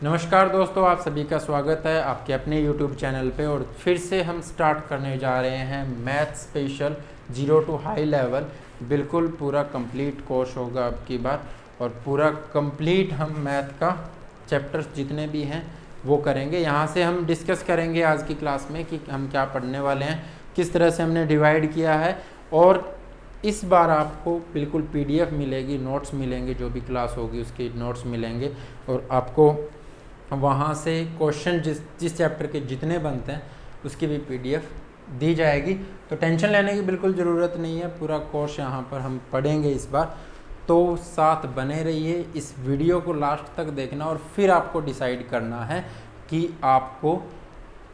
नमस्कार दोस्तों, आप सभी का स्वागत है आपके अपने YouTube चैनल पे। और फिर से हम स्टार्ट करने जा रहे हैं math special 0 to high level. बिल्कुल पूरा कंप्लीट कोर्स होगा अब की बार, और पूरा कंप्लीट हम मैथ का चैप्टर्स जितने भी हैं वो करेंगे। यहाँ से हम डिस्कस करेंगे आज की क्लास में कि हम क्या पढ़ने वाले हैं, किस तरह से हमने डिवाइड किया है। और इस बार आपको बिल्कुल PDF मिलेगी, नोट्स मिलेंगे, जो भी क्लास होगी उसके नोट्स मिलेंगे, और आपको वहाँ से क्वेश्चन जिस चैप्टर के जितने बनते हैं उसकी भी PDF दी जाएगी। तो टेंशन लेने की बिल्कुल ज़रूरत नहीं है, पूरा कोर्स यहाँ पर हम पढ़ेंगे इस बार। तो साथ बने रहिए, इस वीडियो को लास्ट तक देखना और फिर आपको डिसाइड करना है कि आपको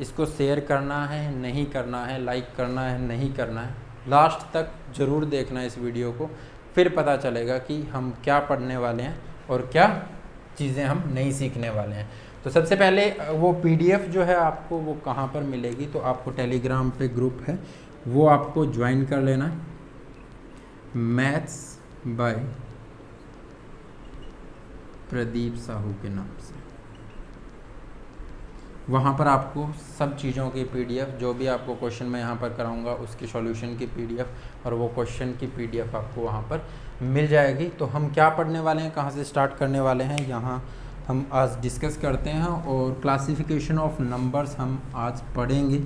इसको शेयर करना है, नहीं करना है, लाइक करना है, नहीं करना है। लास्ट तक ज़रूर देखना इस वीडियो को, फिर पता चलेगा कि हम क्या पढ़ने वाले हैं और क्या चीज़ें हम नहीं सीखने वाले हैं। तो सबसे पहले वो PDF जो है आपको वो कहाँ पर मिलेगी, तो आपको टेलीग्राम पे ग्रुप है वो आपको ज्वाइन कर लेना है, मैथ्स बाय प्रदीप साहू के नाम से। वहाँ पर आपको सब चीज़ों की PDF, जो भी आपको क्वेश्चन मैं यहाँ पर कराऊंगा उसकी सॉल्यूशन की PDF और वो क्वेश्चन की PDF आपको वहाँ पर मिल जाएगी। तो हम क्या पढ़ने वाले हैं, कहाँ से स्टार्ट करने वाले हैं, यहाँ हम आज डिस्कस करते हैं। और क्लासिफिकेशन ऑफ नंबर्स हम आज पढ़ेंगे।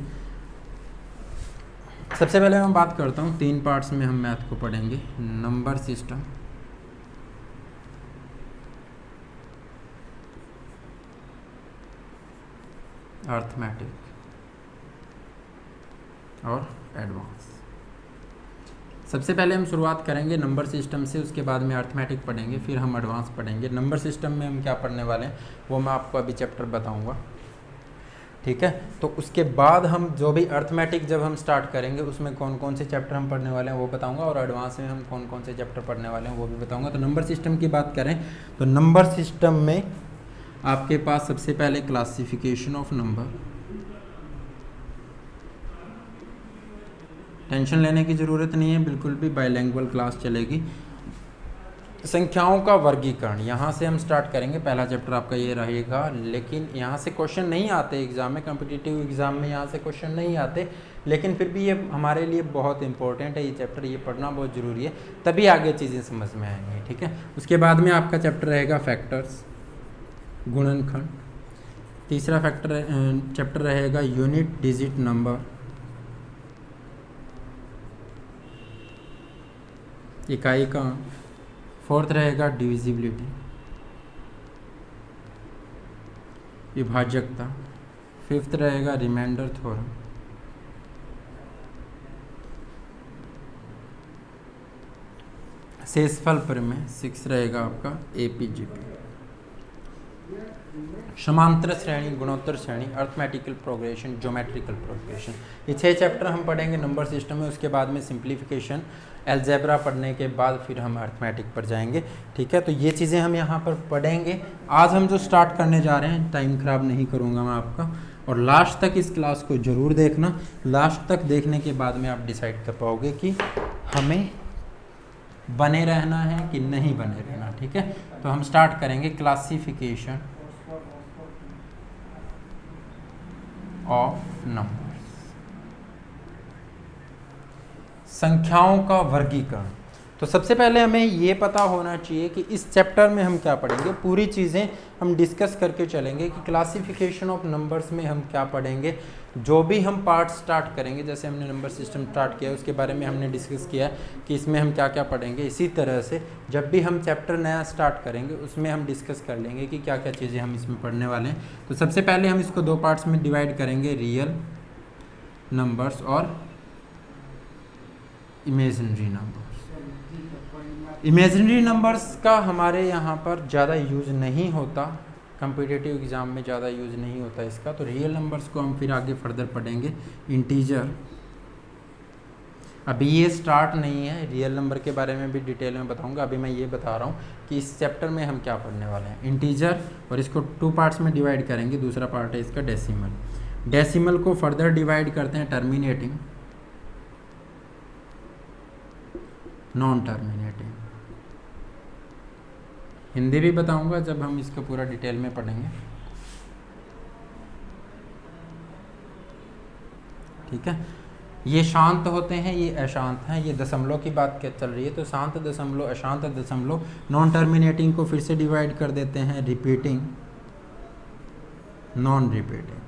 सबसे पहले मैं बात करता हूँ, 3 पार्ट्स में हम मैथ को पढ़ेंगे। नंबर सिस्टम, अर्थमेटिक और एडवांस। सबसे पहले हम शुरुआत करेंगे नंबर सिस्टम से, उसके बाद में अर्थमेटिक पढ़ेंगे, फिर हम एडवांस पढ़ेंगे। नंबर सिस्टम में हम क्या पढ़ने वाले हैं वो मैं आपको अभी चैप्टर बताऊंगा, ठीक है। तो उसके बाद हम जो भी अर्थमेटिक जब हम स्टार्ट करेंगे उसमें कौन कौन से चैप्टर हम पढ़ने वाले हैं वो बताऊंगा, और एडवांस में हम कौन कौन से चैप्टर पढ़ने वाले हैं वो भी बताऊंगा। तो नंबर सिस्टम की बात करें तो नंबर सिस्टम में आपके पास सबसे पहले क्लासिफिकेशन ऑफ नंबर। टेंशन लेने की ज़रूरत नहीं है, बिल्कुल भी बाइलैंग्वेज क्लास चलेगी। संख्याओं का वर्गीकरण, यहाँ से हम स्टार्ट करेंगे। पहला चैप्टर आपका ये रहेगा, लेकिन यहाँ से क्वेश्चन नहीं आते एग्ज़ाम में, कॉम्पिटिटिव एग्ज़ाम में यहाँ से क्वेश्चन नहीं आते, लेकिन फिर भी ये हमारे लिए बहुत इंपॉर्टेंट है ये चैप्टर, ये पढ़ना बहुत ज़रूरी है, तभी आगे चीज़ें समझ में आएंगी, ठीक है। उसके बाद में आपका चैप्टर रहेगा फैक्टर्स, गुणनखंड। तीसरा चैप्टर रहेगा यूनिट डिजिट नंबर, इकाई का। फोर्थ रहेगा डिविजिबिलिटी, विभाजकता। फिफ्थ रहेगा रिमाइंडर थ्योरम। शेषफल प्रमेय। 6 रहेगा आपका APGP। समांतर श्रेणी, गुणोत्तर श्रेणी, अर्थमेटिकल प्रोग्रेशन, ज्योमेट्रिकल प्रोग्रेशन। ये 6 चैप्टर हम पढ़ेंगे नंबर सिस्टम में। उसके बाद में सिंप्लीफिकेशन, अलजेब्रा पढ़ने के बाद फिर हम अर्थमेटिक पर जाएंगे, ठीक है। तो ये चीज़ें हम यहाँ पर पढ़ेंगे। आज हम जो स्टार्ट करने जा रहे हैं, टाइम ख़राब नहीं करूँगा मैं आपका, और लास्ट तक इस क्लास को ज़रूर देखना। लास्ट तक देखने के बाद में आप डिसाइड कर पाओगे कि हमें बने रहना है कि नहीं बने रहना, ठीक है। तो हम स्टार्ट करेंगे क्लासिफिकेशन ऑफ नंबर्स, संख्याओं का वर्गीकरण। तो सबसे पहले हमें ये पता होना चाहिए कि इस चैप्टर में हम क्या पढ़ेंगे। पूरी चीज़ें हम डिस्कस करके चलेंगे कि क्लासिफिकेशन ऑफ नंबर्स में हम क्या पढ़ेंगे। जो भी हम पार्ट स्टार्ट करेंगे, जैसे हमने नंबर सिस्टम स्टार्ट किया उसके बारे में हमने डिस्कस किया कि इसमें हम क्या क्या पढ़ेंगे। इसी तरह से जब भी हम चैप्टर नया स्टार्ट करेंगे उसमें हम डिस्कस कर लेंगे कि क्या क्या चीज़ें हम इसमें पढ़ने वाले हैं। तो सबसे पहले हम इसको 2 पार्ट्स में डिवाइड करेंगे, रियल नंबर्स और इमेजिनरी नंबर्स। इमेजिनरी नंबर्स का हमारे यहाँ पर ज़्यादा यूज़ नहीं होता, कॉम्पिटिटिव एग्ज़ाम में ज़्यादा यूज़ नहीं होता इसका। तो रियल नंबर्स को हम फिर आगे फर्दर पढ़ेंगे। इंटीजर, अभी ये स्टार्ट नहीं है, रियल नंबर के बारे में भी डिटेल में बताऊंगा। अभी मैं ये बता रहा हूँ कि इस चैप्टर में हम क्या पढ़ने वाले हैं। इंटीजर, और इसको 2 पार्ट्स में डिवाइड करेंगे। दूसरा पार्ट है इसका डेसिमल। डेसिमल को फर्दर डिवाइड करते हैं टर्मिनेटिंग, नॉन टर्मिनेटिंग। हिंदी भी बताऊंगा जब हम इसको पूरा डिटेल में पढ़ेंगे। ठीक है, ये शांत होते हैं, ये अशांत हैं। ये दशमलव की बात क्या चल रही है, तो शांत दशमलव, अशांत दशमलव। नॉन टर्मिनेटिंग को फिर से डिवाइड कर देते हैं, रिपीटिंग, नॉन रिपीटिंग।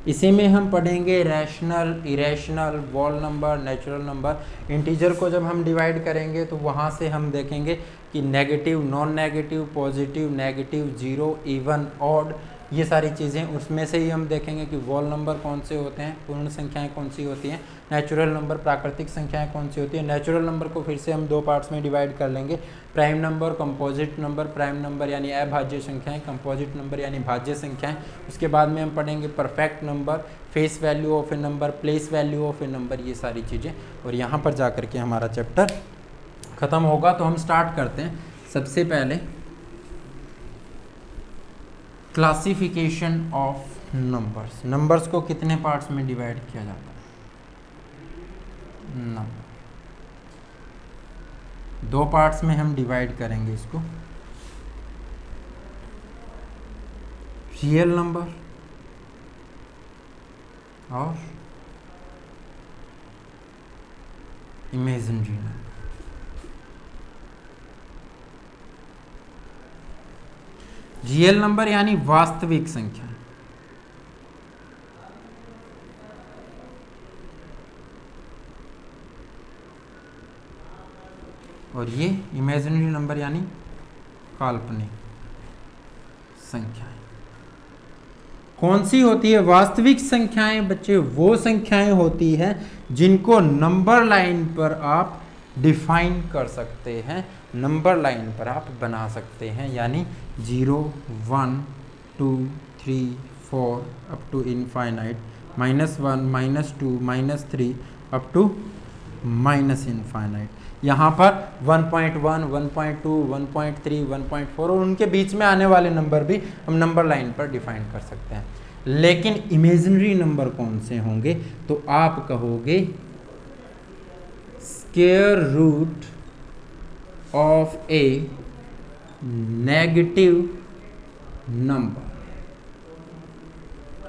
इसी में हम पढ़ेंगे rational, irrational, wall number, natural number. Integer को जब हम डिवाइड करेंगे तो वहाँ से हम देखेंगे कि negative, non negative, positive, negative, zero, even, odd, ये सारी चीज़ें। उसमें से ही हम देखेंगे कि वॉल नंबर कौन से होते हैं, पूर्ण संख्याएं कौन सी होती हैं, नेचुरल नंबर, प्राकृतिक संख्याएं कौन सी होती हैं। नेचुरल नंबर को फिर से हम दो पार्ट्स में डिवाइड कर लेंगे, prime number, composite number. Prime number यानी अभाज्य संख्याएं, कंपोजिट नंबर यानी भाज्य संख्याएं। उसके बाद में हम पढ़ेंगे perfect number, face value of A number, place value of A number, ये सारी चीज़ें। और यहाँ पर जा करके हमारा चैप्टर ख़त्म होगा। तो हम स्टार्ट करते हैं। सबसे पहले क्लासिफिकेशन ऑफ नंबर्स। नंबर्स को कितने पार्ट्स में डिवाइड किया जाता है? नंबर दो पार्ट्स में हम डिवाइड करेंगे इसको, रियल नंबर और इमेजिनरी नंबर। रियल नंबर यानी वास्तविक संख्या, और ये इमेजिनरी नंबर यानी काल्पनिक संख्याएं। कौन सी होती है वास्तविक संख्याएं बच्चे? वो संख्याएं होती हैं जिनको नंबर लाइन पर आप डिफाइन कर सकते हैं, नंबर लाइन पर आप बना सकते हैं, यानी 0, 1, 2, 3, 4 up to infinite, -1, -2, -3 up to minus infinite. यहाँ पर 1.1, 1.2, 1.3, 1.4 और उनके बीच में आने वाले नंबर भी हम नंबर लाइन पर डिफाइन कर सकते हैं। लेकिन इमेजिनरी नंबर कौन से होंगे? तो आप कहोगे square root of a negative number.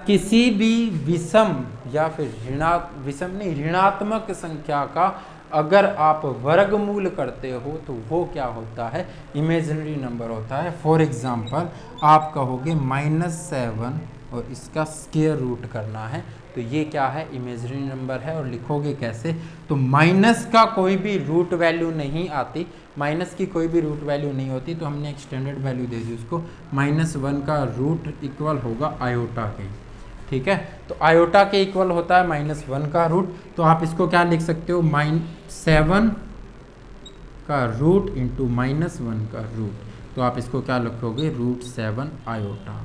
किसी भी विषम या फिर ऋणात्मक संख्या का अगर आप वर्गमूल करते हो तो वो क्या होता है? इमेजिनरी नंबर होता है। फॉर एग्जाम्पल आप कहोगे -7 और इसका स्क्वायर रूट करना है, तो ये क्या है? इमेजिनरी नंबर है। और लिखोगे कैसे? तो माइनस का कोई भी रूट वैल्यू नहीं आती, माइनस की कोई भी रूट वैल्यू नहीं होती, तो हमने एक स्टैंडर्ड वैल्यू दे दी उसको। -1 का रूट इक्वल होगा आयोटा के, ठीक है। तो आयोटा के इक्वल होता है -1 का रूट। तो आप इसको क्या लिख सकते हो? -7 का रूट इंटू -1 का रूट। तो आप इसको क्या लिखोगे? √7 आयोटा,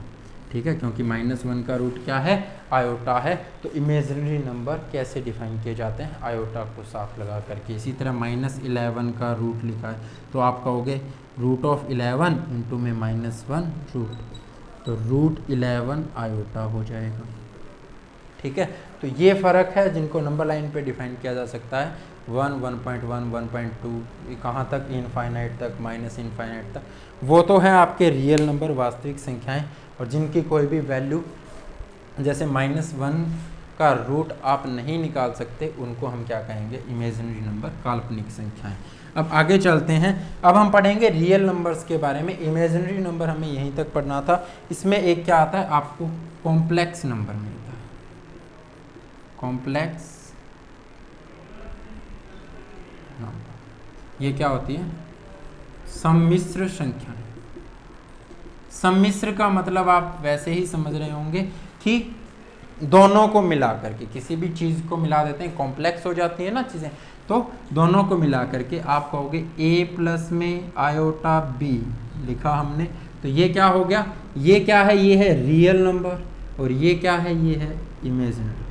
ठीक है, क्योंकि -1 का रूट क्या है? आयोटा है। तो इमेजिनरी नंबर कैसे डिफाइन किए जाते हैं? आयोटा को साफ लगा करके। इसी तरह -11 का रूट लिखा है, तो आप कहोगे √11 इंटू में -1 रूट, तो √11 आयोटा हो जाएगा, ठीक है। तो ये फ़र्क है जिनको नंबर लाइन पे डिफाइन किया जा सकता है। 1, 1.1, 1.2 कहाँ तक? इनफाइनाइट तक, माइनस इनफाइनाइट तक। वो तो है आपके रियल नंबर, वास्तविक संख्याएं, और जिनकी कोई भी वैल्यू जैसे -1 का रूट आप नहीं निकाल सकते, उनको हम क्या कहेंगे? इमेजिनरी नंबर, काल्पनिक संख्याएं। अब आगे चलते हैं। अब हम पढ़ेंगे रियल नंबर्स के बारे में। इमेजिनरी नंबर हमें यहीं तक पढ़ना था। इसमें एक क्या आता है? आपको कॉम्प्लेक्स नंबर मिलता है, कॉम्प्लेक्स नंबर। ये क्या होती है? सम्मिश्र संख्याएं। सम्मिश्र का मतलब आप वैसे ही समझ रहे होंगे कि दोनों को मिला करके, किसी भी चीज़ को मिला देते हैं, कॉम्प्लेक्स हो जाती है ना चीज़ें, तो दोनों को मिला करके आप कहोगे a+ में आयोटा b लिखा हमने, तो ये क्या हो गया? ये क्या है? ये है रियल नंबर, और ये क्या है? ये है इमेजिनरी,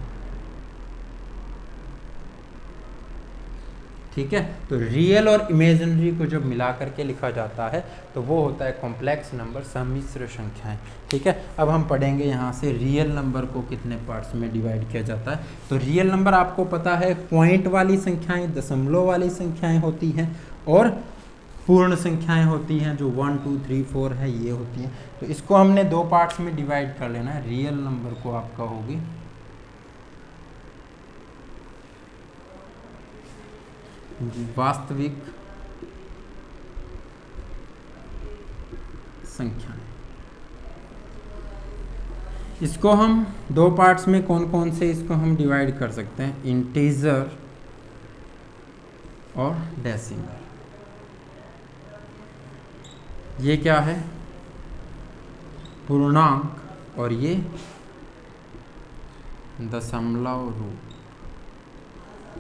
ठीक है। तो रियल और इमेजिनरी को जब मिला करके लिखा जाता है तो वो होता है कॉम्प्लेक्स नंबर, सम्मिश्र संख्याएं, ठीक है। अब हम पढ़ेंगे यहाँ से रियल नंबर को कितने पार्ट्स में डिवाइड किया जाता है। तो रियल नंबर आपको पता है पॉइंट वाली संख्याएं, दशमलव वाली संख्याएं होती हैं, और पूर्ण संख्याएं होती हैं जो 1 2 3 4 है, ये होती हैं। तो इसको हमने दो पार्ट्स में डिवाइड कर लेना है। रियल नंबर को आप कहोगे वास्तविक संख्याएं। इसको हम दो पार्ट्स में कौन कौन से इसको हम डिवाइड कर सकते हैं, इंटीजर और डेसिमल। ये क्या है, पूर्णांक, और ये दशमलव रूप।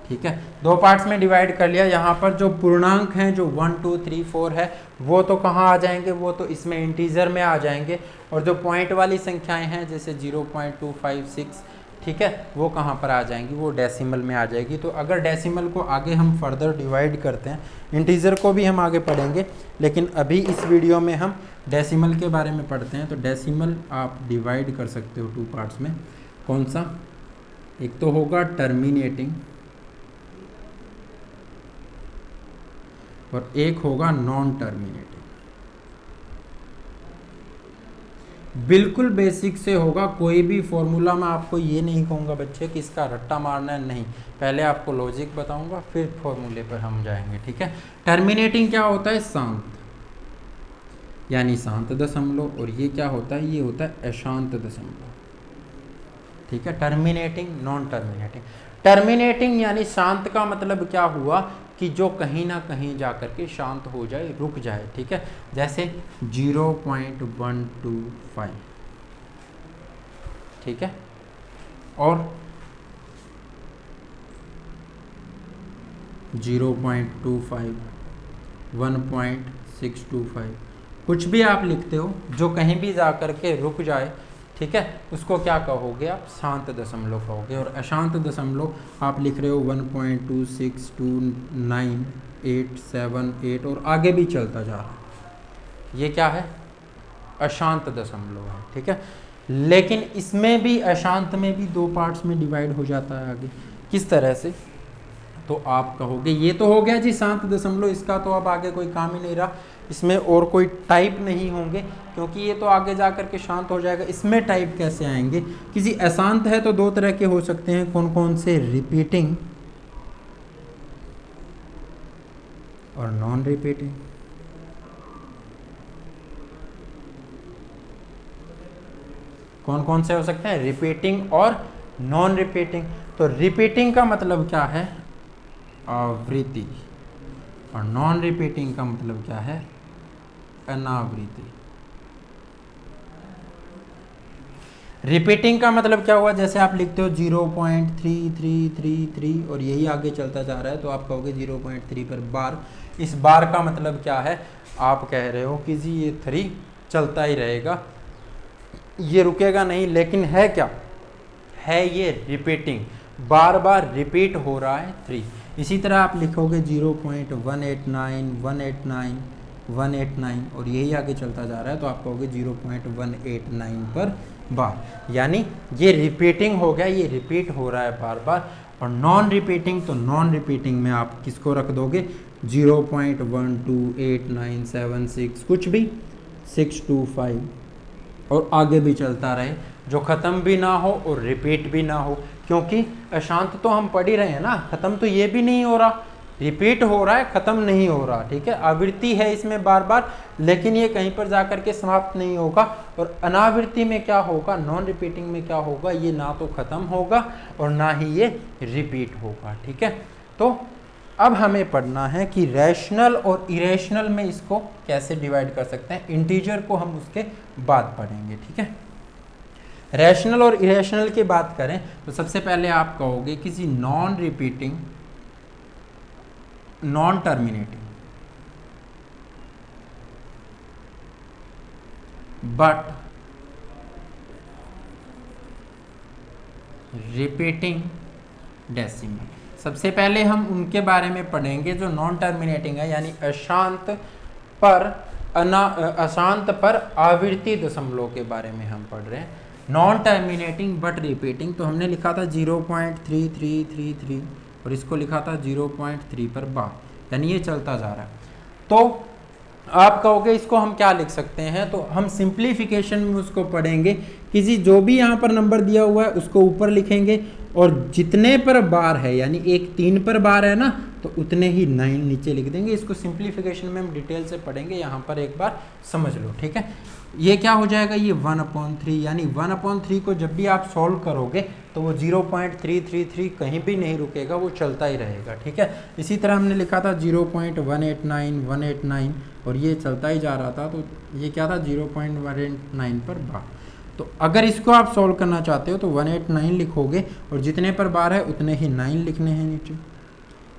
ठीक है, दो पार्ट्स में डिवाइड कर लिया। यहाँ पर जो पूर्णांक हैं जो 1 2 3 4 है वो तो कहाँ आ जाएंगे, वो तो इसमें इंटीजर में आ जाएंगे। और जो पॉइंट वाली संख्याएं हैं जैसे 0.256, ठीक है, वो कहाँ पर आ जाएंगी, वो डेसिमल में आ जाएगी। तो अगर डेसिमल को आगे हम फर्दर डिवाइड करते हैं, इंटीजर को भी हम आगे पढ़ेंगे, लेकिन अभी इस वीडियो में हम डेसिमल के बारे में पढ़ते हैं। तो डेसिमल आप डिवाइड कर सकते हो टू पार्ट्स में। कौन सा, एक तो होगा टर्मिनेटिंग और एक होगा नॉन टर्मिनेटिंग। बिल्कुल बेसिक से होगा, कोई भी फॉर्मूला मैं आपको ये नहीं कहूँगा बच्चे कि इसका रट्टा मारना है, नहीं। पहले आपको लॉजिक बताऊंगा फिर फॉर्मूले पर हम जाएंगे। ठीक है, टर्मिनेटिंग क्या होता है, शांत, यानी शांत दशमलव। और ये क्या होता है, ये होता है अशांत दशमलव। ठीक है, टर्मिनेटिंग, नॉन टर्मिनेटिंग। टर्मिनेटिंग यानी शांत का मतलब क्या हुआ कि जो कहीं ना कहीं जा कर के शांत हो जाए, रुक जाए। ठीक है, जैसे 0.125, ठीक है, और 0.25, 1.625, कुछ भी आप लिखते हो जो कहीं भी जा कर के रुक जाए, ठीक है, उसको क्या कहोगे आप, शांत दशमलव कहोगे। और अशांत दशमलव आप लिख रहे हो 1.2629878 और आगे भी चलता जा रहा है, ये क्या है, अशांत दशमलव है। ठीक है, लेकिन इसमें भी, अशांत में भी दो पार्ट्स में डिवाइड हो जाता है आगे। किस तरह से, तो आप कहोगे ये तो हो गया जी शांत दशमलव, इसका तो अब आगे कोई काम ही नहीं रहा, इसमें और कोई टाइप नहीं होंगे क्योंकि ये तो आगे जा कर के शांत हो जाएगा। इसमें टाइप कैसे आएंगे, किसी अशांत है तो दो तरह के हो सकते हैं, कौन कौन से, रिपीटिंग और नॉन रिपीटिंग। कौन कौन से हो सकते हैं, रिपीटिंग और नॉन रिपीटिंग। तो रिपीटिंग का मतलब क्या है, आवृत्ति, और नॉन रिपीटिंग का मतलब क्या है, अनावृत्ति। रिपीटिंग का मतलब क्या हुआ, जैसे आप लिखते हो 0.3333 और यही आगे चलता जा रहा है तो आप कहोगे 0.3 पर बार। इस बार का मतलब क्या है, आप कह रहे हो कि जी ये 3 चलता ही रहेगा, ये रुकेगा नहीं, लेकिन है क्या, है ये रिपीटिंग, बार बार रिपीट हो रहा है 3। इसी तरह आप लिखोगे 0.189 189 189 और यही आगे चलता जा रहा है तो आप कहोगे 0.189 पर बार, यानी ये रिपीटिंग हो गया, ये रिपीट हो रहा है बार बार। और नॉन रिपीटिंग, तो नॉन रिपीटिंग में आप किसको रख दोगे, 0.128976 कुछ भी, 625 और आगे भी चलता रहे, जो ख़त्म भी ना हो और रिपीट भी ना हो, क्योंकि अशांत तो हम पढ़ ही रहे हैं ना, ख़त्म तो ये भी नहीं हो रहा, रिपीट हो रहा है, ख़त्म नहीं हो रहा। ठीक है, आवृत्ति है इसमें बार बार, लेकिन ये कहीं पर जाकर के समाप्त नहीं होगा। और अनावृत्ति में क्या होगा, नॉन रिपीटिंग में क्या होगा, ये ना तो ख़त्म होगा और ना ही ये रिपीट होगा। ठीक है, तो अब हमें पढ़ना है कि रैशनल और इरेशनल में इसको कैसे डिवाइड कर सकते हैं। इंटीजर को हम उसके बाद पढ़ेंगे। ठीक है, रैशनल और इरेशनल की बात करें तो सबसे पहले आप कहोगे किसी non repeating, non terminating but repeating decimal. सबसे पहले हम उनके बारे में पढ़ेंगे जो नॉन टर्मिनेटिंग है, यानी अशांत पर आवृत्ति दशमलव के बारे में हम पढ़ रहे हैं। नॉन टर्मिनेटिंग बट रिपीटिंग, तो हमने लिखा था 0.3333 और इसको लिखा था 0.3 पर बार, यानी ये चलता जा रहा है। तो आप कहोगे इसको हम क्या लिख सकते हैं, तो हम सिंप्लीफिकेशन में उसको पढ़ेंगे। किसी जो भी यहाँ पर नंबर दिया हुआ है उसको ऊपर लिखेंगे और जितने पर बार है, यानी एक 3 पर बार है ना, तो उतने ही 9 नीचे लिख देंगे। इसको सिंप्लीफिकेशन में हम डिटेल से पढ़ेंगे, यहाँ पर एक बार समझ लो, ठीक है। ये क्या हो जाएगा, ये 1/3, यानी 1/3 को जब भी आप सॉल्व करोगे तो वो 0.333 कहीं भी नहीं रुकेगा, वो चलता ही रहेगा, ठीक है। इसी तरह हमने लिखा था 0.189 और ये चलता ही जा रहा था, तो ये क्या था 0.189 पर बार। तो अगर इसको आप सॉल्व करना चाहते हो तो 189 लिखोगे और जितने पर बार है उतने ही 9 लिखने हैं नीचे।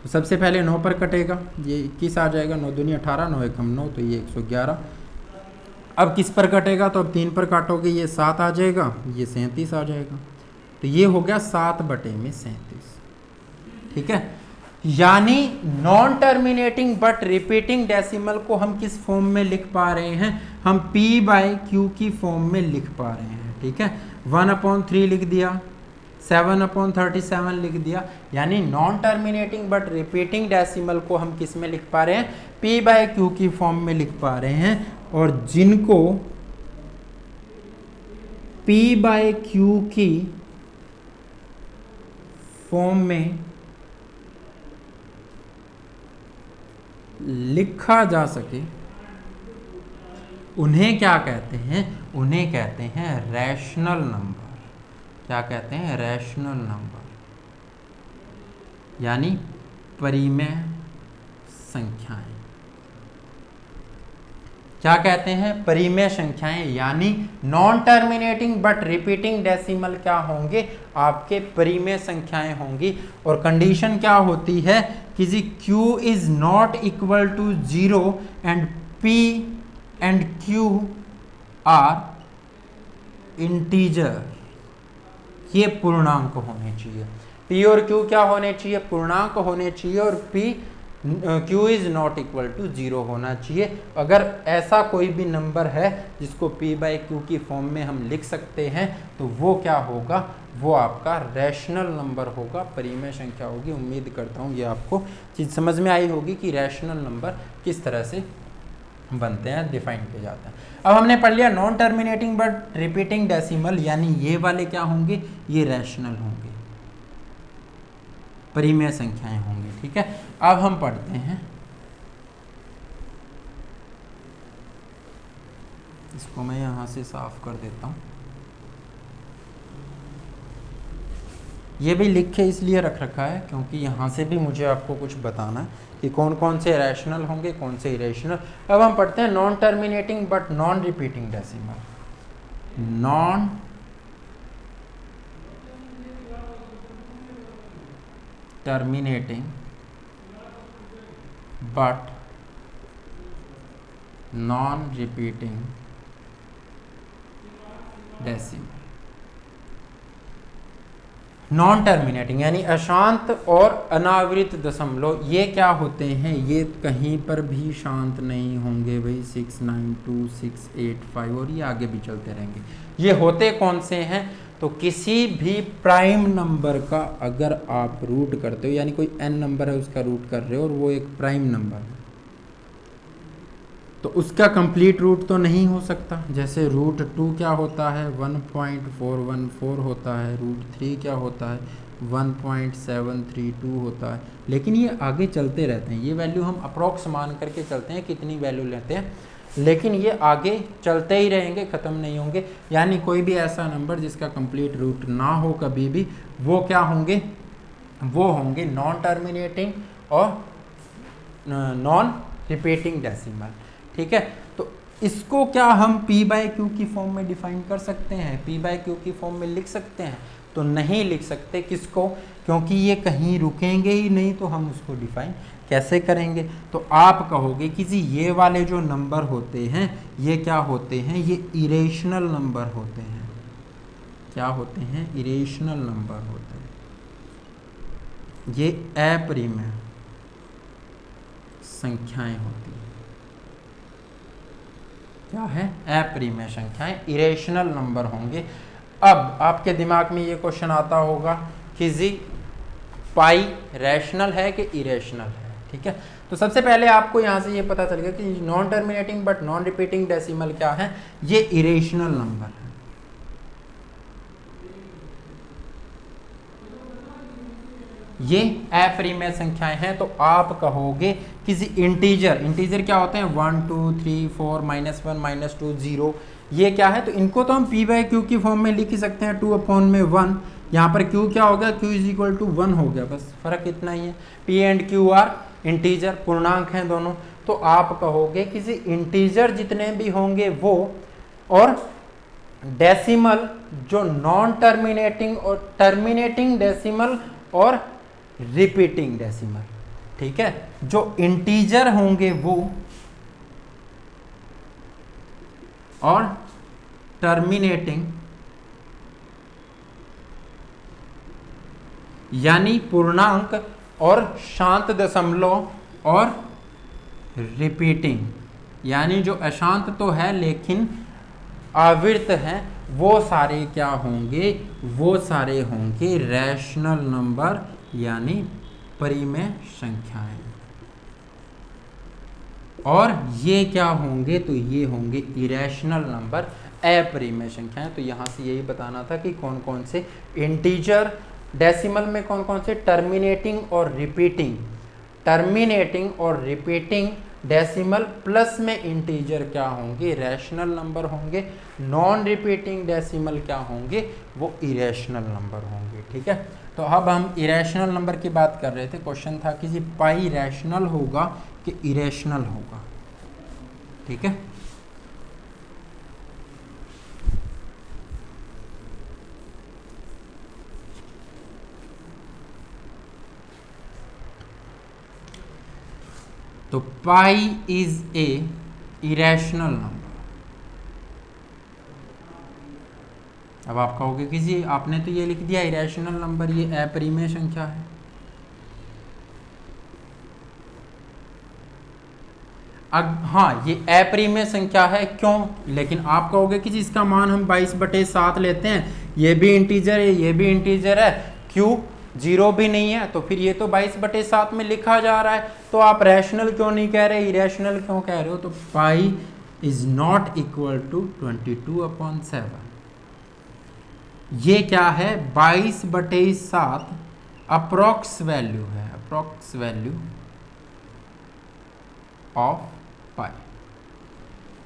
तो सबसे पहले 9 पर कटेगा, ये 21 आ जाएगा, 9 दूनी 18, 9 एकम 9, तो ये 111। अब किस पर कटेगा, तो अब 3 पर काटोगे, ये 7 आ जाएगा, ये 37 आ जाएगा। तो ये हो गया 7/37, ठीक है। यानी non terminating but repeating decimal को हम किस फॉर्म में लिख पा रहे हैं, हम p/q की फॉर्म में लिख पा रहे हैं, ठीक है। 1/3 लिख दिया, 7/37 लिख दिया, यानी non terminating but repeating decimal को हम किस में लिख पा रहे हैं, p/q की फॉर्म में लिख पा रहे हैं। और जिनको p/q की फॉर्म में लिखा जा सके उन्हें क्या कहते हैं, उन्हें कहते हैं रैशनल नंबर। क्या कहते हैं, रैशनल नंबर, यानी परिमेय संख्याएं। क्या कहते हैं, परिमेय संख्याएं, यानी non terminating but repeating decimal क्या होंगे, आपके परिमेय संख्याएं होंगी। और कंडीशन क्या होती है कि जी q is not equal to 0 and p and q are integer, ये पूर्णांक होने चाहिए। p और q क्या होने चाहिए, पूर्णांक होने चाहिए, और q is not equal to 0 होना चाहिए। अगर ऐसा कोई भी नंबर है जिसको p/q की फॉर्म में हम लिख सकते हैं तो वो क्या होगा, वो आपका रैशनल नंबर होगा, परिमेय संख्या होगी। उम्मीद करता हूँ ये आपको चीज़ समझ में आई होगी कि रैशनल नंबर किस तरह से बनते हैं, डिफाइन किए जाते हैं। अब हमने पढ़ लिया non terminating but repeating decimal, यानी ये वाले क्या होंगे, ये रैशनल होंगे, परिमेय संख्याएं होंगी, ठीक है। अब हम पढ़ते हैं, इसको मैं यहां से साफ कर देता हूं। ये भी लिख के इसलिए रख रखा है क्योंकि यहाँ से भी मुझे आपको कुछ बताना है कि कौन कौन से रैशनल होंगे, कौन से इरेशनल। अब हम पढ़ते हैं non terminating but non repeating decimal. Non terminating but non repeating decimal. Non terminating यानी अशांत और अनावृत दशमलव, ये क्या होते हैं, ये कहीं पर भी शांत नहीं होंगे भाई। 6, 9, 2, 6, 8, 5 और ये आगे भी चलते रहेंगे। ये होते कौन से हैं, तो किसी भी प्राइम नंबर का अगर आप रूट करते हो, यानी कोई n नंबर है उसका रूट कर रहे हो और वो एक प्राइम नंबर है, तो उसका कंप्लीट रूट तो नहीं हो सकता। जैसे √2 क्या होता है, 1.414 होता है, √3 क्या होता है, 1.732 होता है, लेकिन ये आगे चलते रहते हैं। ये वैल्यू हम अप्रॉक्स मान करके चलते हैं कितनी वैल्यू लेते हैं, लेकिन ये आगे चलते ही रहेंगे, ख़त्म नहीं होंगे। यानी कोई भी ऐसा नंबर जिसका कंप्लीट रूट ना हो कभी भी, वो क्या होंगे, वो होंगे नॉन टर्मिनेटिंग और नॉन रिपीटिंग डेसिमल, ठीक है। तो इसको क्या हम p/q की फॉर्म में डिफाइन कर सकते हैं, p/q की फॉर्म में लिख सकते हैं, तो नहीं लिख सकते। किसको, क्योंकि ये कहीं रुकेंगे ही नहीं, तो हम उसको डिफाइन कैसे करेंगे। तो आप कहोगे कि जी ये वाले जो नंबर होते हैं ये क्या होते हैं, ये इरेशनल नंबर होते हैं। क्या होते हैं, इरेशनल नंबर होते हैं, ये अपरिमेय संख्याएं होती हैं। क्या है, अपरिमेय संख्याएं, इरेशनल नंबर होंगे। अब आपके दिमाग में ये क्वेश्चन आता होगा कि जी पाई रैशनल है कि इरेशनल है, ठीक है। तो सबसे पहले आपको यहाँ से ये पता चल गया कि non terminating but non repeating decimal क्या है, ये इरेशनल नंबर है। ये अपरिमेय संख्याएं हैं। तो आप कहोगे किसी इंटीजर क्या होते हैं 1 2 3 4 -1 -2 0, ये क्या है, तो इनको तो हम p/q की फॉर्म में लिख ही सकते हैं 2/1। यहाँ पर q क्या हो गया, q = 1 हो गया, बस फर्क इतना ही है। p and q are integer, पूर्णांक हैं दोनों। तो आप कहोगे किसी इंटीजर जितने भी होंगे वो, और डेसिमल जो नॉन टर्मिनेटिंग और टर्मिनेटिंग डेसिमल और रिपीटिंग डेसिमल, ठीक है, जो इंटीजर होंगे वो और टर्मिनेटिंग यानी पूर्णांक और शांत दशमलव और रिपीटिंग यानी जो अशांत तो है लेकिन आवर्त है, वो सारे क्या होंगे, वो सारे होंगे रैशनल नंबर यानी परिमेय संख्याएं। और ये क्या होंगे, तो ये होंगे इरेशनल नंबर, अपरिमेय संख्याएं। तो यहाँ से यही बताना था कि कौन कौन से इंटीजर, डेसिमल में कौन कौन से टर्मिनेटिंग और रिपीटिंग, टर्मिनेटिंग और रिपीटिंग डेसिमल प्लस में इंटीजर क्या होंगे, रैशनल नंबर होंगे। नॉन रिपीटिंग डेसिमल क्या होंगे, वो इरेशनल नंबर होंगे। ठीक है, तो अब हम इरेशनल नंबर की बात कर रहे थे। क्वेश्चन था कि जी पाई रैशनल होगा कि इरेशनल होगा। ठीक है, तो pi is a irrational number. अब आप कहोगे कि जी आपने तो ये लिख दिया इरेशनल नंबर, ये अपरिमेय संख्या है। हाँ, ये अपरिमेय संख्या है, क्यों, लेकिन आप कहोगे कि जी इसका मान हम 22/7 लेते हैं, ये भी इंटीजर है, ये भी इंटीजर है, क्यों 0 भी नहीं है, तो फिर ये तो 22/7 में लिखा जा रहा है, तो आप रैशनल क्यों नहीं कह रहे, इरेशनल क्यों कह रहे हो। तो pi is not equal to 22/7। ये क्या है, 22/7 अप्रोक्स वैल्यू है, अप्रोक्स वैल्यू ऑफ पाई।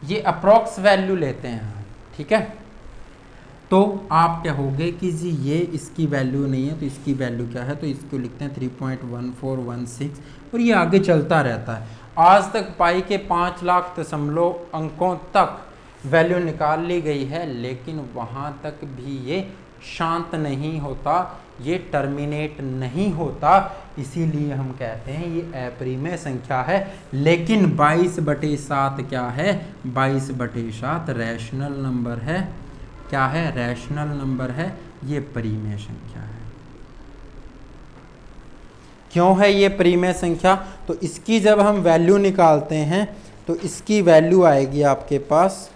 ये अप्रोक्स वैल्यू लेते हैं। ठीक है, तो आप कहोगे कि जी ये इसकी वैल्यू नहीं है, तो इसकी वैल्यू क्या है, तो इसको लिखते हैं 3.1416 और ये आगे चलता रहता है। आज तक पाई के 5 लाख दशमलव अंकों तक वैल्यू निकाल ली गई है, लेकिन वहाँ तक भी ये शांत नहीं होता, ये टर्मिनेट नहीं होता, इसीलिए हम कहते हैं ये अपरिमेय संख्या है। लेकिन 22/7 क्या है, 22/7 रैशनल नंबर है। क्या है, रैशनल नंबर है, ये परिमेय संख्या है। क्यों है ये परिमेय संख्या, तो इसकी जब हम वैल्यू निकालते हैं तो इसकी वैल्यू आएगी आपके पास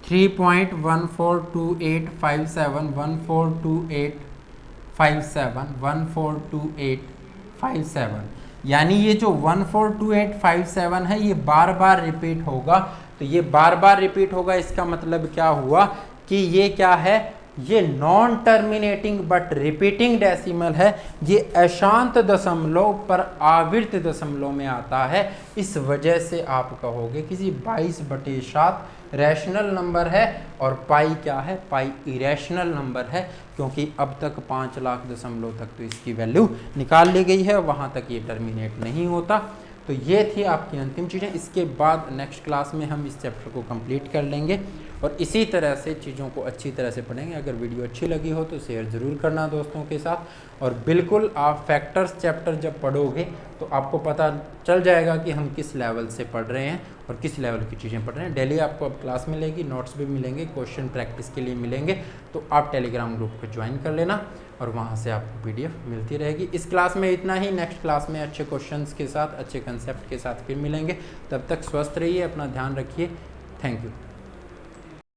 3.142857, 142857, 142857, यानी ये जो 142857 है ये बार बार रिपीट होगा। तो ये बार बार रिपीट होगा, इसका मतलब क्या हुआ कि ये क्या है, ये non terminating but repeating decimal है। ये अशांत दशमलव पर आवर्त दशमलव में आता है। इस वजह से आप कहोगे कि जी 22/7 रैशनल नंबर है और पाई क्या है, पाई इरेशनल नंबर है, क्योंकि अब तक 5 लाख दशमलव तक तो इसकी वैल्यू निकाल ली गई है, वहाँ तक ये टर्मिनेट नहीं होता। तो ये थी आपकी अंतिम चीज़ें। इसके बाद नेक्स्ट क्लास में हम इस चैप्टर को कंप्लीट कर लेंगे और इसी तरह से चीज़ों को अच्छी तरह से पढ़ेंगे। अगर वीडियो अच्छी लगी हो तो शेयर ज़रूर करना दोस्तों के साथ। और बिल्कुल आप फैक्टर्स चैप्टर जब पढ़ोगे तो आपको पता चल जाएगा कि हम किस लेवल से पढ़ रहे हैं और किस लेवल की चीज़ें पढ़ रहे हैं। डेली आपको अब क्लास मिलेगी, नोट्स भी मिलेंगे, क्वेश्चन प्रैक्टिस के लिए मिलेंगे। तो आप टेलीग्राम ग्रुप को ज्वाइन कर लेना और वहाँ से आपको PDF मिलती रहेगी। इस क्लास में इतना ही, नेक्स्ट क्लास में अच्छे क्वेश्चंस के साथ, अच्छे कंसेप्ट के साथ फिर मिलेंगे। तब तक स्वस्थ रहिए, अपना ध्यान रखिए। Thank you.